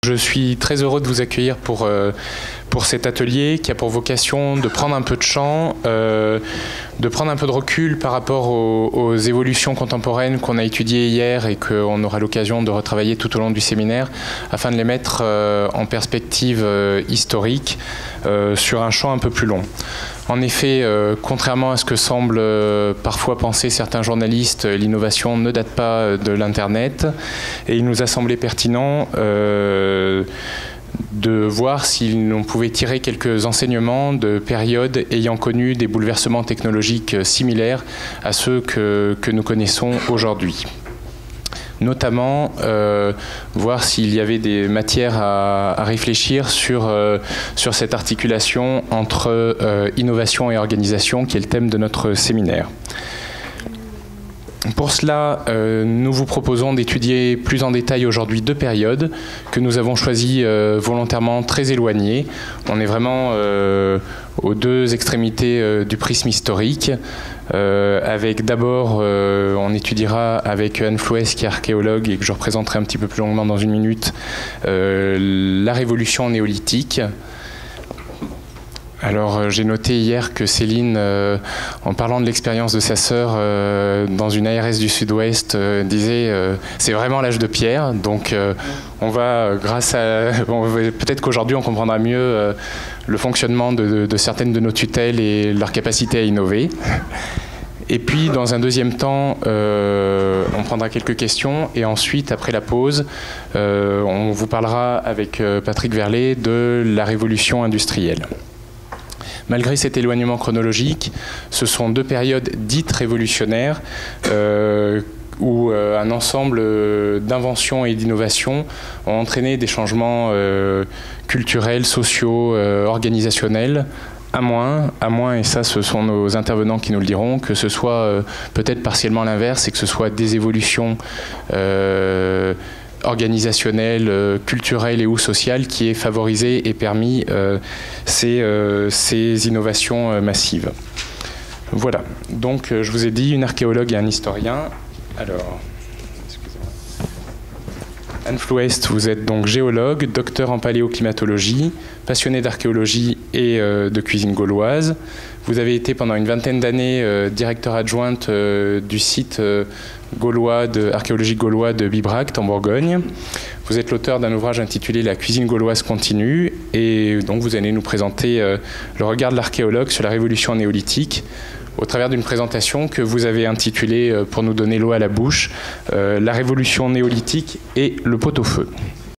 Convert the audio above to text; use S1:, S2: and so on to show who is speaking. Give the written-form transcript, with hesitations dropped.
S1: Je suis très heureux de vous accueillir pour cet atelier qui a pour vocation de prendre un peu de champ, de prendre un peu de recul par rapport aux évolutions contemporaines qu'on a étudiées hier et qu'on aura l'occasion de retravailler tout au long du séminaire afin de les mettre en perspective historique sur un champ un peu plus long. En effet, contrairement à ce que semblent parfois penser certains journalistes, l'innovation ne date pas de l'Internet et il nous a semblé pertinent de voir si l'on pouvait tirer quelques enseignements de périodes ayant connu des bouleversements technologiques similaires à ceux que nous connaissons aujourd'hui. Notamment, voir s'il y avait des matières à réfléchir sur cette articulation entre innovation et organisation, qui est le thème de notre séminaire. Pour cela, nous vous proposons d'étudier plus en détail aujourd'hui deux périodes que nous avons choisies volontairement très éloignées. On est vraiment aux deux extrémités du prisme historique. Avec d'abord, on étudiera avec Anne Floès, qui est archéologue et que je représenterai un petit peu plus longuement dans une minute, la révolution néolithique. Alors j'ai noté hier que Céline, en parlant de l'expérience de sa sœur dans une ARS du Sud-Ouest, disait c'est vraiment l'âge de pierre. Donc on va, peut-être qu'aujourd'hui on comprendra mieux le fonctionnement de certaines de nos tutelles et leur capacité à innover. Et puis dans un deuxième temps, on prendra quelques questions et ensuite, après la pause, on vous parlera avec Patrick Verlet de la révolution industrielle. Malgré cet éloignement chronologique, ce sont deux périodes dites révolutionnaires où un ensemble d'inventions et d'innovations ont entraîné des changements culturels, sociaux, organisationnels, à moins, et ça ce sont nos intervenants qui nous le diront, que ce soit peut-être partiellement l'inverse et que ce soit des évolutions organisationnelle, culturelle et ou sociale qui est favorisé et permis ces innovations massives. Voilà, donc je vous ai dit une archéologue et un historien. Alors, excusez-moi. Anne Floès, vous êtes donc géologue, docteur en paléoclimatologie, passionné d'archéologie et de cuisine gauloise. Vous avez été pendant une vingtaine d'années directeur adjointe du site archéologique gaulois de Bibracte en Bourgogne. Vous êtes l'auteur d'un ouvrage intitulé « La cuisine gauloise continue » et donc vous allez nous présenter le regard de l'archéologue sur la révolution néolithique au travers d'une présentation que vous avez intitulée, pour nous donner l'eau à la bouche, « La révolution néolithique et le pot-au-feu ».